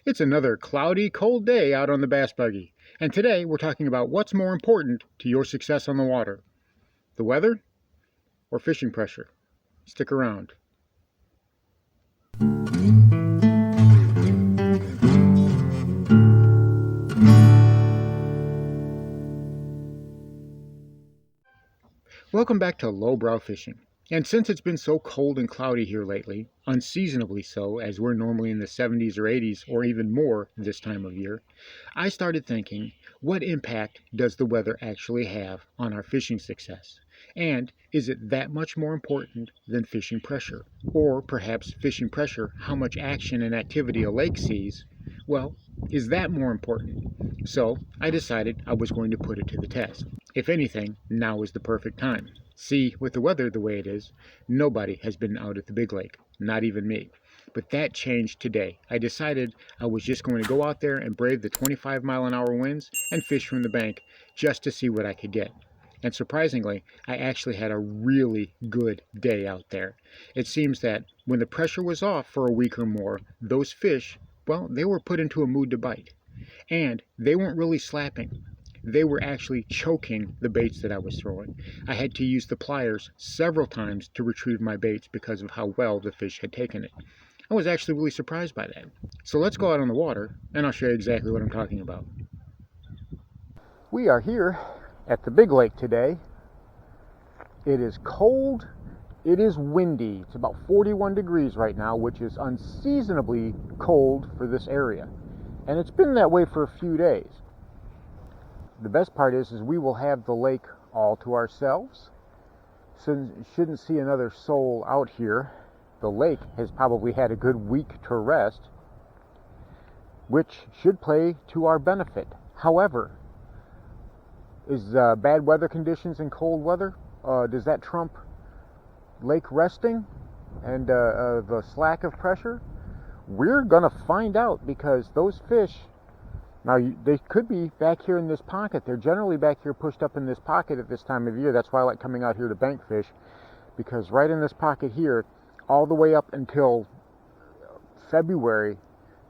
It's another cloudy, cold day out on the Bass Buggy, and today we're talking about what's more important to your success on the water, the weather or fishing pressure. Stick around. Welcome back to Lowbrow Fishing. And since it's been so cold and cloudy here lately, unseasonably so, as we're normally in the 70s or 80s or even more this time of year, I started thinking, what impact does the weather actually have on our fishing success? And is it that much more important than fishing pressure? Or perhaps fishing pressure, how much action and activity a lake sees? Well, is that more important? So I decided I was going to put it to the test. If anything, now is the perfect time. See, with the weather the way it is, nobody has been out at the big lake, not even me. But that changed today. I decided I was just going to go out there and brave the 25-mile-an-hour winds and fish from the bank just to see what I could get. And surprisingly, I actually had a really good day out there. It seems that when the pressure was off for a week or more, those fish, well, they were put into a mood to bite. And they weren't really slapping. They were actually choking the baits that I was throwing. I had to use the pliers several times to retrieve my baits because of how well the fish had taken it. I was actually really surprised by that. So let's go out on the water and I'll show you exactly what I'm talking about. We are here at the big lake today. It is cold, it is windy. It's about 41 degrees right now, which is unseasonably cold for this area. And it's been that way for a few days. The best part is we will have the lake all to ourselves. So shouldn't see another soul out here. The lake has probably had a good week to rest, which should play to our benefit. However, is bad weather conditions and cold weather, does that trump lake resting and the slack of pressure? We're gonna find out, because those fish, now they could be back here in this pocket. They're generally back here pushed up in this pocket at this time of year. That's why I like coming out here to bank fish, because right in this pocket here, all the way up until February,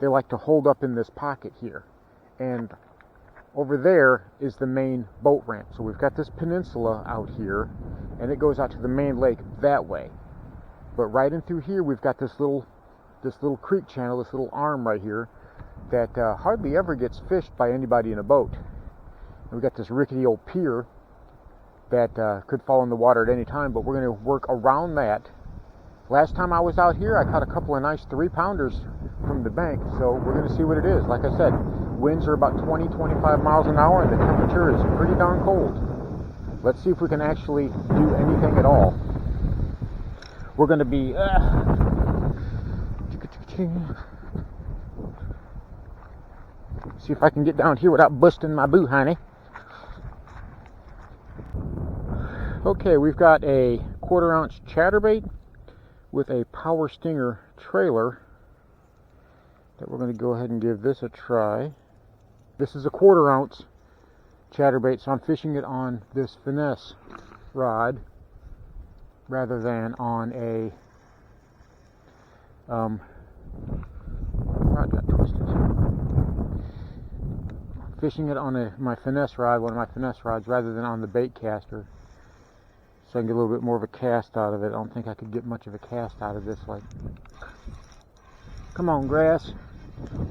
they like to hold up in this pocket here. And over there is the main boat ramp. So we've got this peninsula out here, and it goes out to the main lake that way. But right in through here, we've got this little creek channel, this little arm right here, that hardly ever gets fished by anybody in a boat. And we've got this rickety old pier that could fall in the water at any time, but we're going to work around that. Last time I was out here, I caught a couple of nice 3-pounders from the bank, so we're going to see what it is. Like I said, winds are about 20-25 miles an hour, and the temperature is pretty darn cold. Let's see if we can actually do anything at all. We're going to be see if I can get down here without busting my boo honey. Okay, we've got a 1/4-ounce chatterbait with a Power Stinger trailer that we're going to go ahead and give this a try. This is a 1/4-ounce chatterbait, so I'm fishing it on this finesse rod rather than on a rod got twisted. Fishing it on my finesse rod, one of my finesse rods, rather than on the bait caster, so I can get a little bit more of a cast out of it. I don't think I could get much of a cast out of this. Like, come on, grass!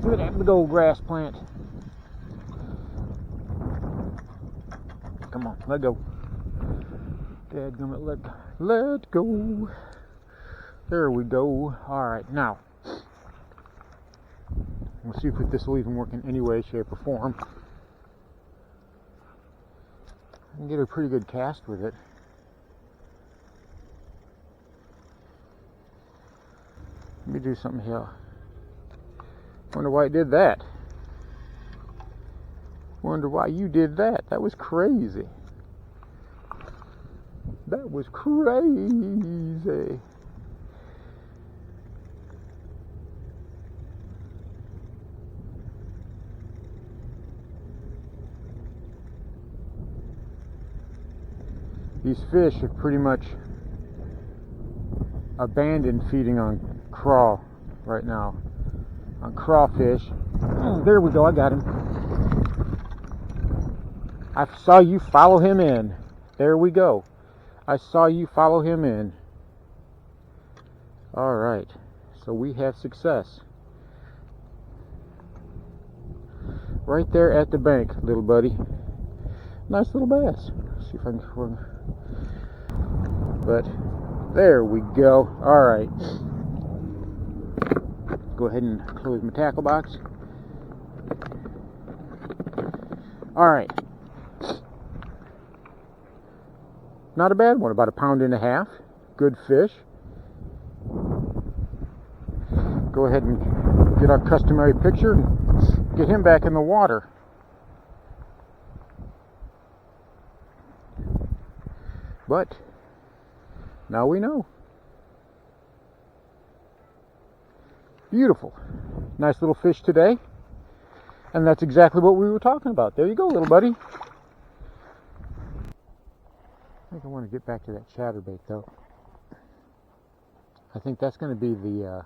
Look at that big old grass plant. Come on, let go. Dadgummit, let go. There we go. All right, now we'll see if this will even work in any way, shape, or form. I can get a pretty good cast with it. Let me do something here. Wonder why it did that. Wonder why you did that. That was crazy. That was crazy. These fish have pretty much abandoned feeding on craw right now. on crawfish. There we go, I got him. I saw you follow him in. There we go. I saw you follow him in. All right, so we have success. Right there at the bank, little buddy. Nice little bass. Let's see if I can. But there we go. All right. Go ahead and close my tackle box. All right. Not a bad one. About 1.5 pounds. Good fish. Go ahead and get our customary picture and get him back in the water. But now we know. Beautiful. Nice little fish today. And that's exactly what we were talking about. There you go, little buddy. I think I want to get back to that chatterbait though. I think that's going to be the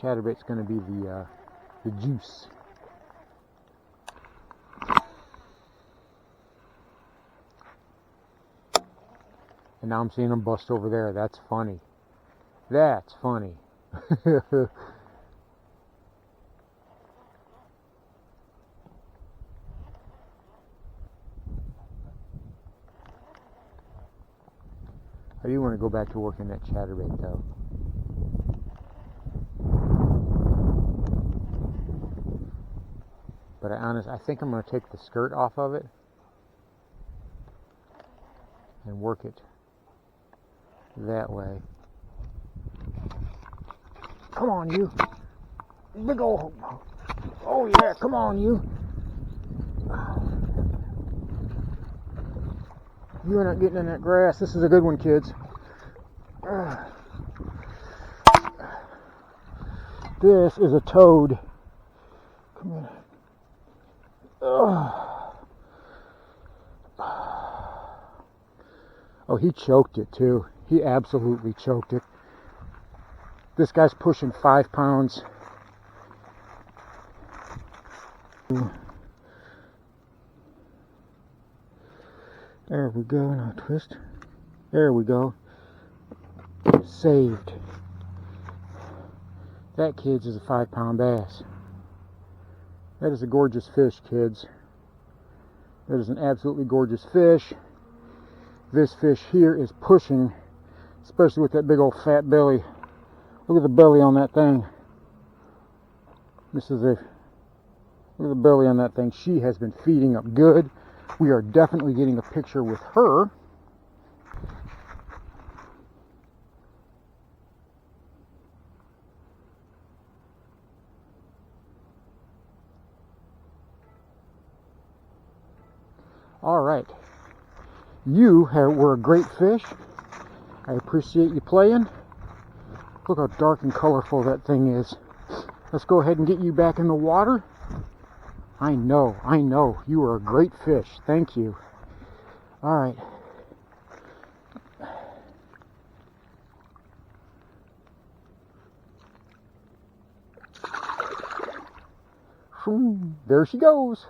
chatterbait's going to be the juice. And now I'm seeing them bust over there. That's funny. That's funny. I do want to go back to working that chatterbait though. But I think I'm going to take the skirt off of it and work it that way. Come on, you. Big old. Oh, yeah, come on, you. You're not getting in that grass. This is a good one, kids. This is a toad. Come on. Oh, he choked it too. He absolutely choked it. This guy's pushing 5 pounds. There we go. Now twist. There we go. Saved. That, kids, is a 5-pound bass. That is a gorgeous fish, kids. That is an absolutely gorgeous fish. This fish here is pushing, especially with that big old fat belly. Look at the belly on that thing. Look at the belly on that thing. She has been feeding up good. We are definitely getting a picture with her. All right. You were a great fish. I appreciate you playing. Look how dark and colorful that thing is. Let's go ahead and get you back in the water. I know. You are a great fish. Thank you. All right. There she goes.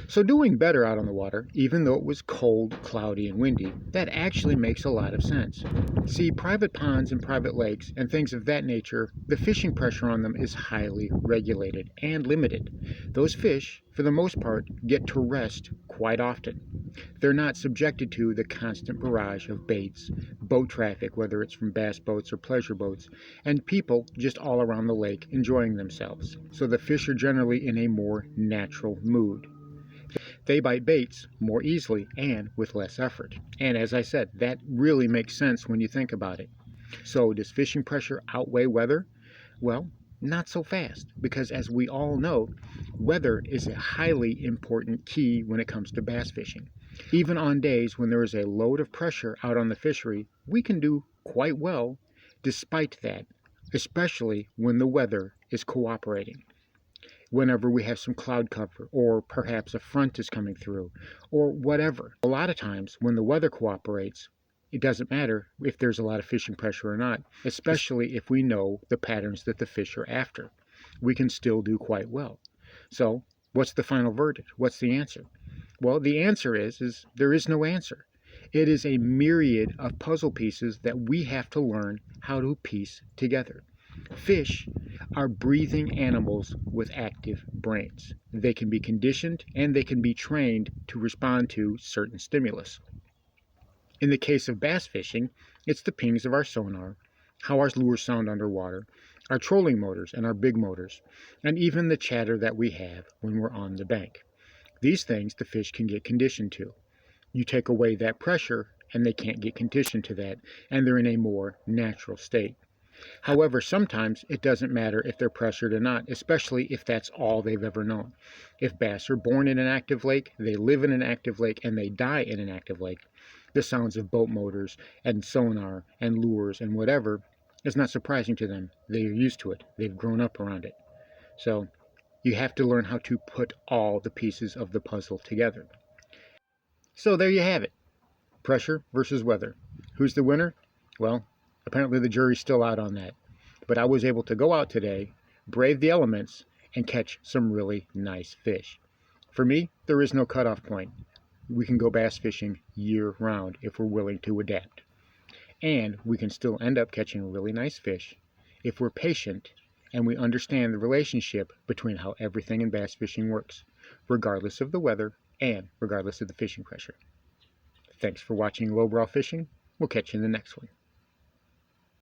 So doing better out on the water, even though it was cold, cloudy, and windy, that actually makes a lot of sense. See, private ponds and private lakes and things of that nature, the fishing pressure on them is highly regulated and limited. Those fish, for the most part, get to rest quite often. They're not subjected to the constant barrage of baits, boat traffic, whether it's from bass boats or pleasure boats, and people just all around the lake enjoying themselves. So the fish are generally in a more natural mood. They bite baits more easily and with less effort. And as I said, that really makes sense when you think about it. So does fishing pressure outweigh weather? Well, not so fast, because as we all know, weather is a highly important key when it comes to bass fishing. Even on days when there is a load of pressure out on the fishery, we can do quite well despite that, especially when the weather is cooperating. Whenever we have some cloud cover, or perhaps a front is coming through, or whatever. A lot of times when the weather cooperates, it doesn't matter if there's a lot of fishing pressure or not, especially if we know the patterns that the fish are after. We can still do quite well. So, what's the final verdict? What's the answer? Well, the answer is there is no answer. It is a myriad of puzzle pieces that we have to learn how to piece together. Fish are breathing animals with active brains. They can be conditioned and they can be trained to respond to certain stimulus. In the case of bass fishing, it's the pings of our sonar, how our lures sound underwater, our trolling motors and our big motors, and even the chatter that we have when we're on the bank. These things the fish can get conditioned to. You take away that pressure and they can't get conditioned to that, and they're in a more natural state. However, sometimes it doesn't matter if they're pressured or not, especially if that's all they've ever known. If bass are born in an active lake, they live in an active lake, and they die in an active lake, the sounds of boat motors and sonar and lures and whatever is not surprising to them. They're used to it. They've grown up around it. So you have to learn how to put all the pieces of the puzzle together. So there you have it. Pressure versus weather. Who's the winner? Well, apparently the jury's still out on that. But I was able to go out today, brave the elements, and catch some really nice fish. For me, there is no cutoff point. We can go bass fishing year round if we're willing to adapt. And we can still end up catching really nice fish if we're patient and we understand the relationship between how everything in bass fishing works, regardless of the weather and regardless of the fishing pressure. Thanks for watching Lowbrow Fishing. We'll catch you in the next one.